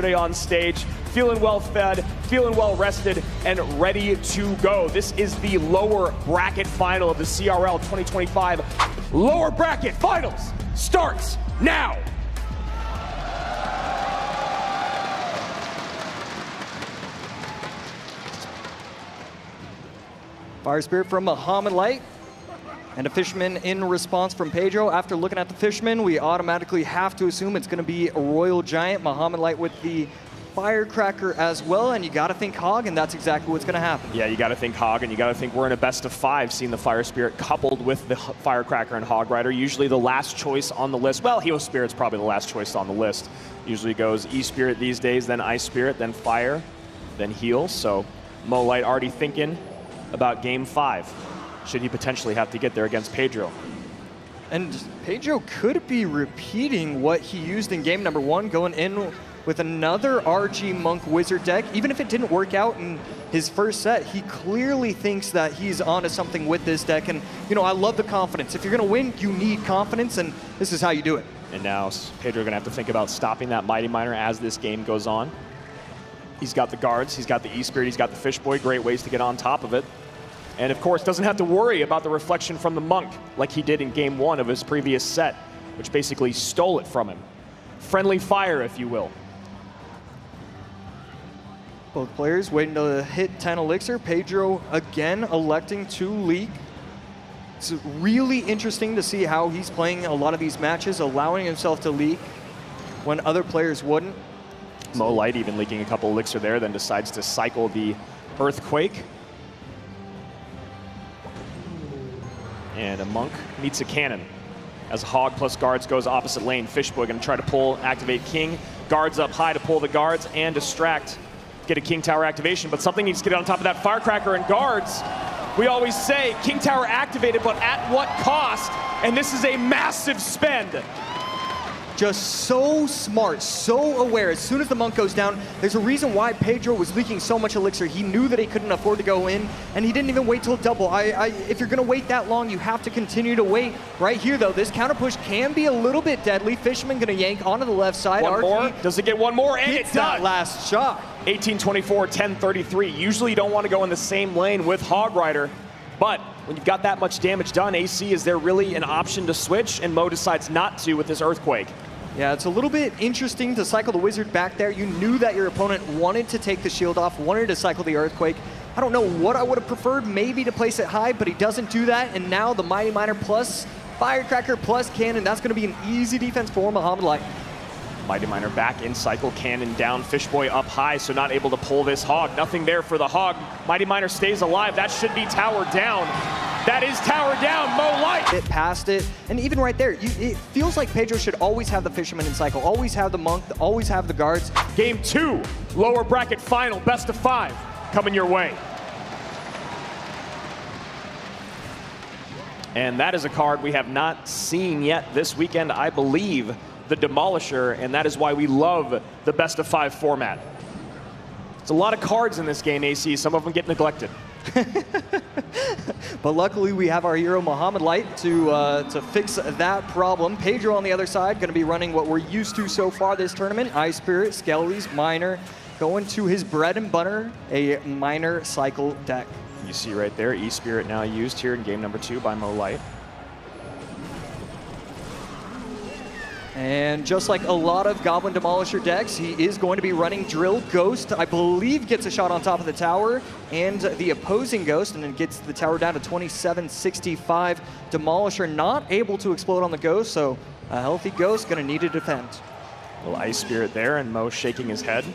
Today on stage, feeling well fed, feeling well rested, and ready to go. This is the lower bracket final of the CRL 2025. Lower bracket finals starts now. Fire Spirit from Muhammad Light, and a Fisherman in response from Pedro. After looking at the Fisherman, we automatically have to assume it's going to be a Royal Giant. Muhammad Light with the Firecracker as well, and you got to think Hog, and that's exactly what's going to happen. Yeah, you got to think Hog, and you got to think we're in a best of 5, seeing the Fire Spirit coupled with the Firecracker and Hog Rider. Usually the last choice on the list. Well, Heal Spirit's probably the last choice on the list. Usually goes E-Spirit these days, then Ice Spirit, then Fire, then Heal. So Mo Light already thinking about Game 5. Should he potentially have to get there against Pedro. And Pedro could be repeating what he used in game number 1, going in with another RG Monk Wizard deck. Even if it didn't work out in his first set, he clearly thinks that he's onto something with this deck. And, you know, I love the confidence. If you're going to win, you need confidence, and this is how you do it. And now Pedro going to have to think about stopping that Mighty Miner as this game goes on. He's got the guards, he's got the E-Spirit, he's got the Fish Boy. Great ways to get on top of it. And of course, doesn't have to worry about the reflection from the Monk like he did in game 1 of his previous set, which basically stole it from him. Friendly fire, if you will. Both players waiting to hit 10 Elixir. Pedro again electing to leak. It's really interesting to see how he's playing a lot of these matches, allowing himself to leak when other players wouldn't. Mo Light even leaking a couple Elixir there, then decides to cycle the Earthquake. And a Monk meets a Cannon. As Hog plus guards goes opposite lane, Fishboy going to try to pull, activate King. Guards up high to pull the guards and distract, get a King Tower activation, but something needs to get on top of that Firecracker and guards. We always say King Tower activated, but at what cost? And this is a massive spend. Just so smart, so aware. As soon as the Monk goes down, there's a reason why Pedro was leaking so much Elixir. He knew that he couldn't afford to go in, and he didn't even wait till double. If you're going to wait that long, you have to continue to wait. Right here, though, this counter push can be a little bit deadly. Fisherman going to yank onto the left side. One more. Does it get one more? And it's that last shot. 18-24, 10-33. Usually you don't want to go in the same lane with Hog Rider, but when you've got that much damage done, AC, is there really an option to switch? And Mo decides not to with this Earthquake. Yeah, it's a little bit interesting to cycle the Wizard back there. You knew that your opponent wanted to take the shield off, wanted to cycle the Earthquake. I don't know what I would have preferred, maybe to place it high, but he doesn't do that. And now the Mighty Miner plus Firecracker plus Cannon, that's going to be an easy defense for Muhammad Light. Mighty Miner back in cycle, Cannon down, Fishboy up high, so not able to pull this Hog. Nothing there for the Hog. Mighty Miner stays alive. That should be tower down. That is tower down, Mo Light. It passed it, and even right there, it feels like Pedro should always have the Fisherman in cycle, always have the Monk, always have the guards. Game 2, lower bracket final, best of 5, coming your way. And that is a card we have not seen yet this weekend, I believe, the Demolisher, and that is why we love the best of 5 format. It's a lot of cards in this game, AC. Some of them get neglected. But luckily we have our hero Muhammad Light to fix that problem. Pedro on the other side going to be running what we're used to so far this tournament. Ice Spirit, Skellies, Miner, going to his bread and butter, a Miner cycle deck. You see right there, E-Spirit now used here in game number 2 by Mo Light. And just like a lot of Goblin Demolisher decks, he is going to be running Drill. Ghost, I believe, gets a shot on top of the tower, and the opposing Ghost, and then gets the tower down to 2765. Demolisher not able to explode on the Ghost, so a healthy Ghost going to need to defend. A little Ice Spirit there, and Mo shaking his head.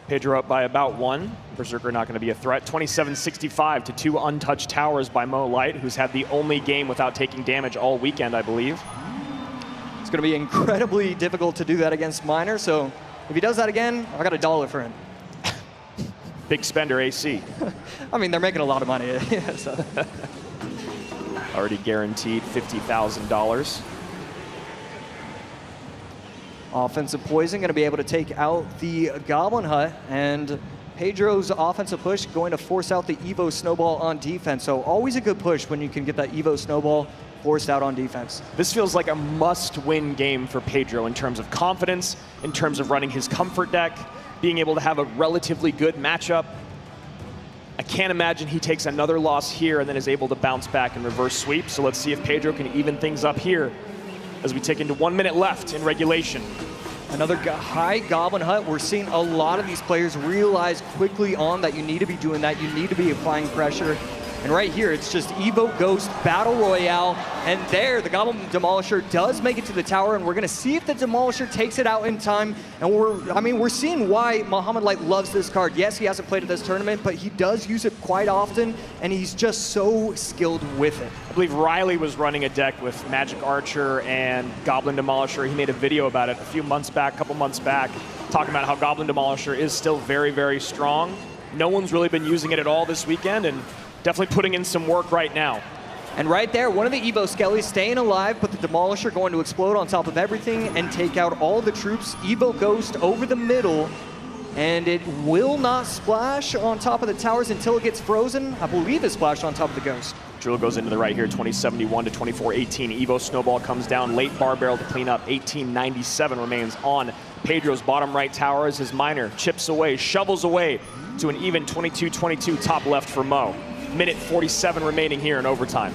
Pedro up by about 1. Berserker not going to be a threat. 27-65 to 2 untouched towers by Mo Light, who's had the only game without taking damage all weekend, I believe. It's going to be incredibly difficult to do that against Miner, so if he does that again, I got $1 for him. Big spender, AC. I mean, they're making a lot of money. So. Already guaranteed $50,000. Offensive Poison going to be able to take out the Goblin Hut, and Pedro's offensive push going to force out the Evo Snowball on defense. So always a good push when you can get that Evo Snowball forced out on defense. This feels like a must-win game for Pedro in terms of confidence, in terms of running his comfort deck, being able to have a relatively good matchup. I can't imagine he takes another loss here and then is able to bounce back and reverse sweep. So let's see if Pedro can even things up here as we take into 1 minute left in regulation. Another high Goblin Hut. We're seeing a lot of these players realize quickly on that you need to be doing that. You need to be applying pressure. And right here, it's just Evo Ghost Battle Royale. And there, the Goblin Demolisher does make it to the tower, and we're going to see if the Demolisher takes it out in time. And we're seeing why Mohamed Light loves this card. Yes, he hasn't played at this tournament, but he does use it quite often, and he's just so skilled with it. I believe Riley was running a deck with Magic Archer and Goblin Demolisher. He made a video about it a couple months back, talking about how Goblin Demolisher is still very, very strong. No one's really been using it at all this weekend, and definitely putting in some work right now. And right there, one of the Evo Skellies staying alive, but the Demolisher going to explode on top of everything and take out all the troops. Evo Ghost over the middle, and it will not splash on top of the towers until it gets frozen. I believe it splashed on top of the Ghost. Drill goes into the right here, 2071 to 2418. Evo Snowball comes down, late bar barrel to clean up. 1897 remains on Pedro's bottom right tower as his miner chips away, shovels away to an even 22-22 top left for Mo. Minute 47 remaining here in overtime.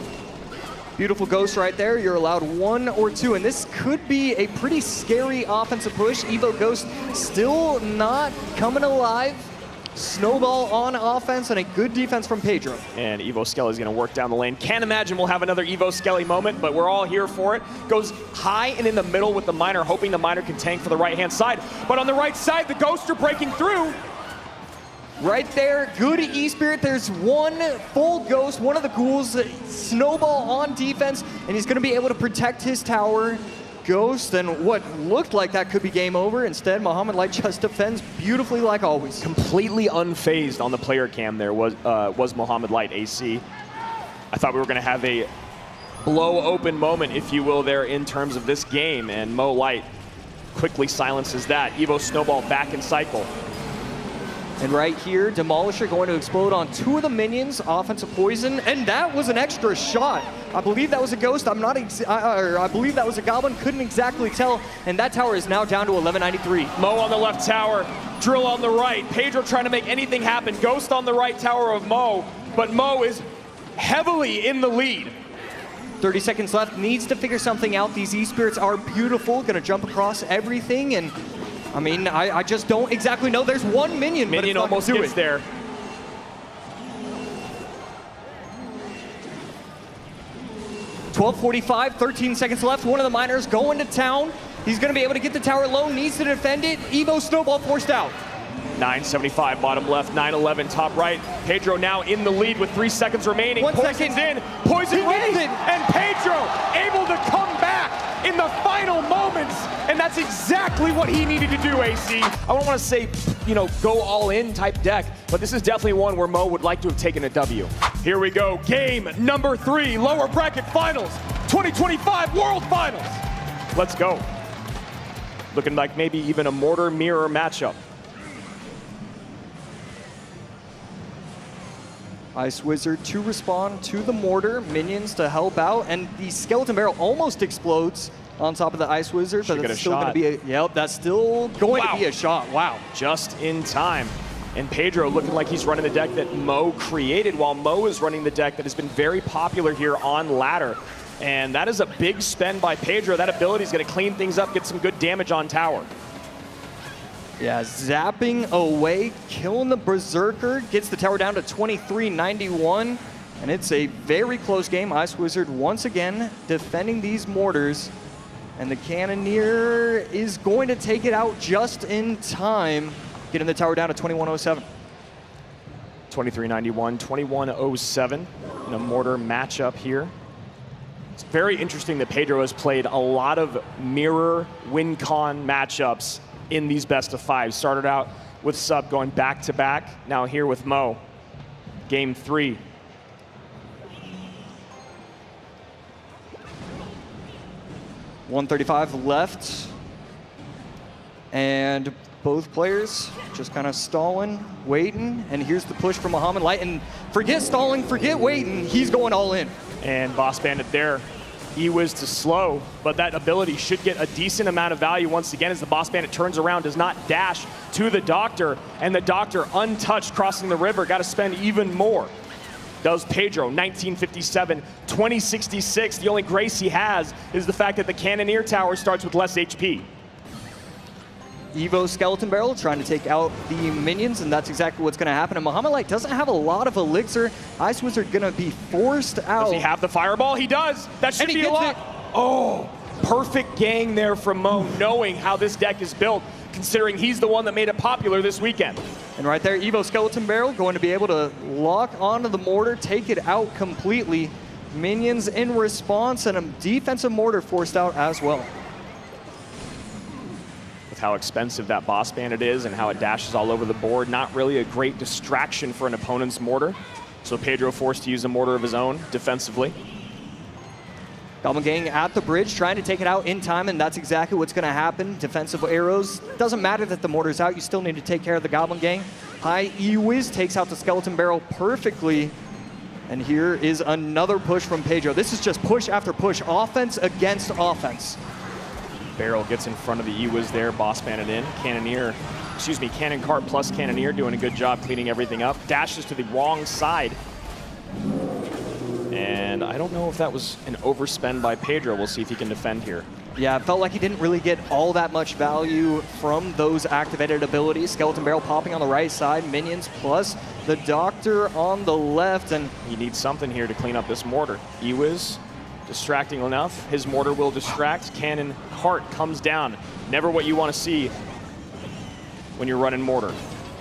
Beautiful Ghost right there. You're allowed 1 or 2, and this could be a pretty scary offensive push. Evo Ghost still not coming alive. Snowball on offense and a good defense from Pedro. And Evo Skelly is going to work down the lane. Can't imagine we'll have another Evo Skelly moment, but we're all here for it. Goes high and in the middle with the miner, hoping the miner can tank for the right-hand side. But on the right side, the Ghosts are breaking through. Right there, good E-Spirit. There's one full Ghost, one of the ghouls. Snowball on defense, and he's going to be able to protect his tower. Ghost, and what looked like that could be game over. Instead, Mohamed Light just defends beautifully like always. Completely unfazed on the player cam there was Mohamed Light, AC. I thought we were going to have a blow open moment, if you will, there in terms of this game, and Mo Light quickly silences that. Evo Snowball back in cycle. And right here, Demolisher going to explode on 2 of the minions, offensive poison, and that was an extra shot. I believe that was a Ghost. I believe that was a Goblin. Couldn't exactly tell. And that tower is now down to 1193. Mo on the left tower, Drill on the right. Pedro trying to make anything happen. Ghost on the right tower of Mo, but Mo is heavily in the lead. 30 seconds left. Needs to figure something out. These E-Spirits are beautiful. Going to jump across everything, and I mean, I just don't exactly know. There's one minion, but it's almost gets there. .12:45, 13 seconds left. One of the miners going to town. He's going to be able to get the tower low, needs to defend it. Evo Snowball forced out. 975 bottom left, 911 top right. Pedro now in the lead with 3 seconds remaining. Poison's in, Poison wins it, and Pedro able to come back in the final moments, and that's exactly what he needed to do, AC. I don't want to say, go all in type deck, but this is definitely one where Mo would like to have taken a W. Here we go, game number 3, lower bracket finals, 2025 World Finals. Let's go. Looking like maybe even a Mortar Mirror matchup. Ice Wizard to respond to the Mortar, minions to help out, and the Skeleton Barrel almost explodes on top of the Ice Wizard, but it's still going to be that's still going to be a shot. Wow. Just in time. And Pedro looking like he's running the deck that Mo created, while Mo is running the deck that has been very popular here on ladder. And that is a big spend by Pedro. That ability is going to clean things up, get some good damage on tower. Yeah, zapping away, killing the Berserker, gets the tower down to 2391, and it's a very close game. Ice Wizard once again defending these mortars, and the Cannoneer is going to take it out just in time, getting the tower down to 2107. 2391, 2107 in a mortar matchup here. It's very interesting that Pedro has played a lot of mirror win-con matchups in these best of 5. Started out with Sub going back to back. Now here with Mo. Game 3. .135 left. And both players just kind of stalling, waiting. And here's the push from Mohamed Light. And forget stalling, forget waiting. He's going all in. And Boss Bandit there E-Wiz to slow, but that ability should get a decent amount of value once again as the Boss Bandit turns around, does not dash to the Doctor, and the Doctor untouched crossing the river, got to spend even more. Does Pedro, 1957, 2066. The only grace he has is the fact that the Cannoneer Tower starts with less HP. Evo Skeleton Barrel trying to take out the minions, and that's exactly what's going to happen. And Muhammad Light doesn't have a lot of elixir. Ice Wizard going to be forced out. Does he have the Fireball? He does. That should be a lot. Oh, perfect gang there from Mo, knowing how this deck is built, considering he's the one that made it popular this weekend. And right there, Evo Skeleton Barrel going to be able to lock onto the mortar, take it out completely. Minions in response, and a defensive mortar forced out as well. With how expensive that Boss Bandit is and how it dashes all over the board, not really a great distraction for an opponent's mortar. So Pedro forced to use a mortar of his own defensively. Goblin Gang at the bridge, trying to take it out in time, and that's exactly what's going to happen. Defensive arrows. Doesn't matter that the mortar's out, you still need to take care of the Goblin Gang. High E-Wiz takes out the Skeleton Barrel perfectly. And here is another push from Pedro. This is just push after push, offense against offense. Barrel gets in front of the E-Wiz there, Boss Bandit in. Cannon Cart plus Cannoneer doing a good job cleaning everything up. Dashes to the wrong side. And I don't know if that was an overspend by Pedro. We'll see if he can defend here. Yeah, it felt like he didn't really get all that much value from those activated abilities. Skeleton Barrel popping on the right side, minions plus the Doctor on the left. And he needs something here to clean up this mortar. E-Wiz distracting enough. His mortar will distract. Cannon Cart comes down. Never what you want to see when you're running mortar.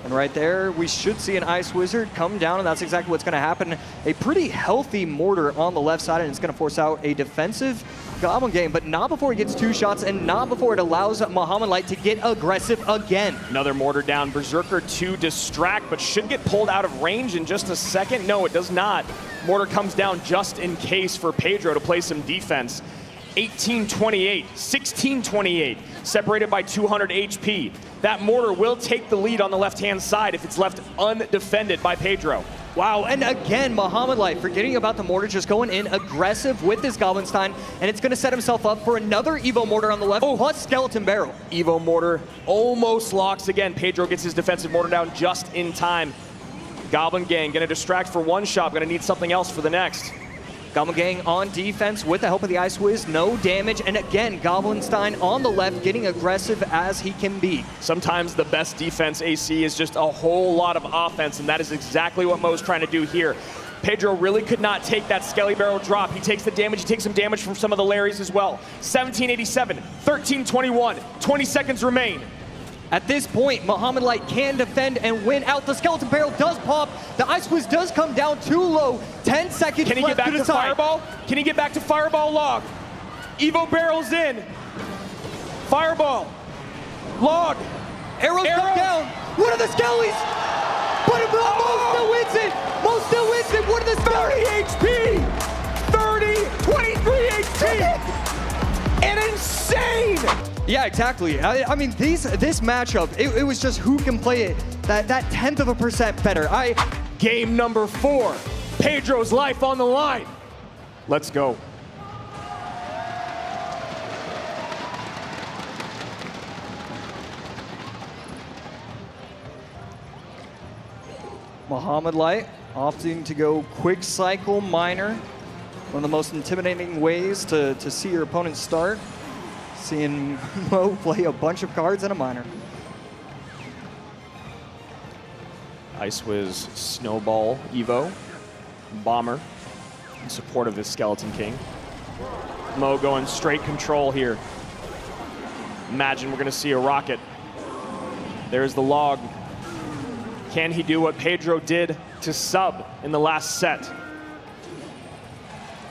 And right there, we should see an Ice Wizard come down, and that's exactly what's going to happen. A pretty healthy mortar on the left side, and it's going to force out a defensive Goblin Gang, but not before he gets two shots, and not before it allows Muhammad Light to get aggressive again. Another mortar down. Berserker to distract, but should get pulled out of range in just a second. No, it does not. Mortar comes down just in case for Pedro to play some defense. 1828, 1628, separated by 200 HP. That mortar will take the lead on the left-hand side if it's left undefended by Pedro. Wow, and again, Muhammad Light forgetting about the mortar, just going in aggressive with his Goblinstein, and it's going to set himself up for another Evo mortar on the left, plus Skeleton Barrel. Evo mortar almost locks again. Pedro gets his defensive mortar down just in time. Goblin Gang going to distract for one shot, going to need something else for the next. Goblin Gang on defense with the help of the Ice Wiz, no damage, and again, Goblinstein on the left, getting aggressive as he can be. Sometimes the best defense, AC, is just a whole lot of offense, and that is exactly what Mo's trying to do here. Pedro really could not take that Skelly Barrel drop. He takes the damage, he takes some damage from some of the Larrys as well. 1787, 1321, 20 seconds remain. At this point, Muhammad Light can defend and win out. The Skeleton Barrel does pop. The Ice Wiz does come down too low. 10 seconds Can he get back to Fireball? Can he get back to Fireball Log? Evo Barrel's in. Fireball. Log. Arrows come down. What are the Skellies? But Mo still wins it. Mo still wins it. What are the 30 HP. 30, 23 HP. And insane. Yeah, exactly. I mean, this matchup, it was just who can play it that 0.1% better. Game number 4. Pedro's life on the line. Let's go. Muhammad Light opting to go quick cycle miner. One of the most intimidating ways to see your opponent start. Seeing Mo play a bunch of cards in a miner. Ice Wiz, Snowball, Evo, Bomber in support of this Skeleton King. Mo going straight control here. Imagine we're going to see a rocket. There's the log. Can he do what Pedro did to sub in the last set?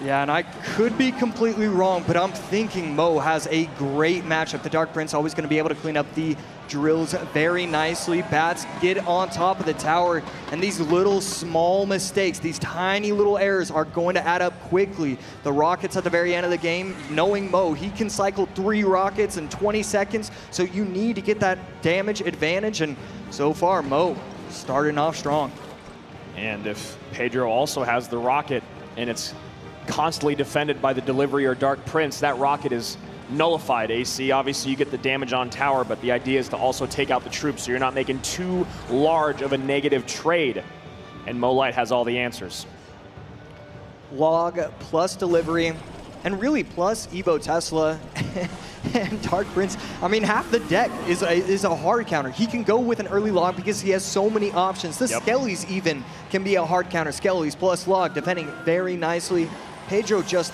Yeah, and I could be completely wrong, but I'm thinking Mo has a great matchup. The Dark Prince always going to be able to clean up the drills very nicely. Bats get on top of the tower, and these little small mistakes, these tiny little errors are going to add up quickly. The rockets at the very end of the game, knowing Mo, he can cycle 3 rockets in 20 seconds, so you need to get that damage advantage, and so far, Mo starting off strong. And if Pedro also has the rocket, and it's constantly defended by the Delivery or Dark Prince, that rocket is nullified, AC. Obviously, you get the damage on tower, but the idea is to also take out the troops so you're not making too large of a negative trade. And Moonlight has all the answers. Log plus Delivery, and really plus Evo Tesla and Dark Prince. I mean, half the deck is a hard counter. He can go with an early Log because he has so many options. The Skellies even can be a hard counter. Skellies plus Log, defending very nicely. Pedro just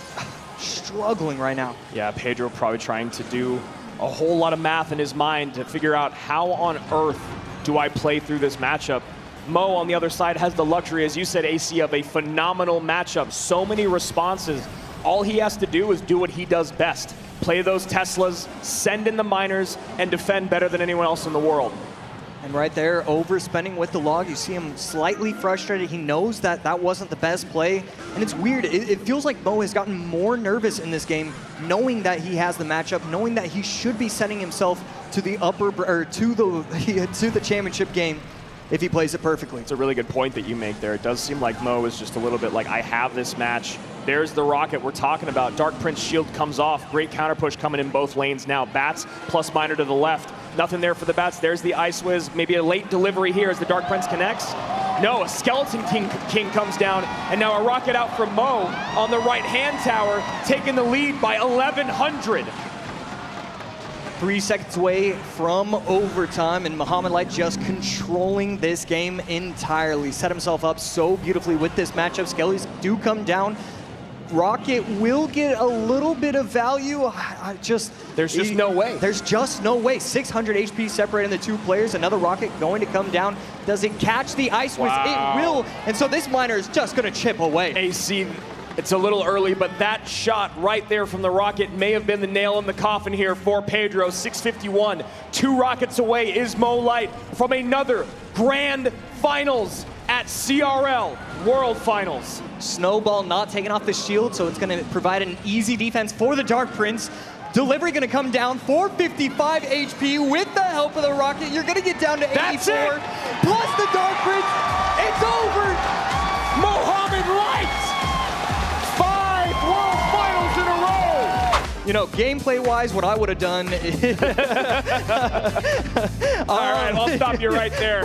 struggling right now. Yeah, Pedro probably trying to do a whole lot of math in his mind to figure out how on earth do I play through this matchup. Mo on the other side has the luxury, as you said, AC, of a phenomenal matchup. So many responses. All he has to do is do what he does best. Play those Teslas, send in the miners, and defend better than anyone else in the world. And right there, overspending with the Log. You see him slightly frustrated. He knows that that wasn't the best play. And it's weird. It feels like Mo has gotten more nervous in this game, knowing that he has the matchup, knowing that he should be sending himself to the to the championship game if he plays it perfectly. It's a really good point that you make there. It does seem like Mo is just a little bit like, I have this match. There's the rocket we're talking about. Dark Prince shield comes off. Great counter push coming in both lanes now. Bats plus miner to the left. Nothing there for the Bats. There's the Ice Wiz. Maybe a late delivery here as the Dark Prince connects. No, a Skeleton King comes down, and now a rocket out from Mo on the right-hand tower, taking the lead by 1,100. 3 seconds away from overtime, and Mohamed Light just controlling this game entirely. Set himself up so beautifully with this matchup. Skellies do come down. Rocket will get a little bit of value. There's just no way. There's just no way. 600 HP separating the two players. Another rocket going to come down. Does it catch the Ice Wiz? Wow. It will. And so this miner is just going to chip away. AC, it's a little early, but that shot right there from the rocket may have been the nail in the coffin here for Pedro. 651. 2 rockets away is Mo Light from another grand finals at CRL World Finals. Snowball not taking off the shield, so it's going to provide an easy defense for the Dark Prince. Delivery going to come down, 455 HP with the help of the rocket. You're going to get down to 84. That's it. Plus the Dark Prince. It's over. Mohamed Light! 5 World Finals in a row! You know, gameplay-wise, what I would have done is... All right, I'll stop you right there.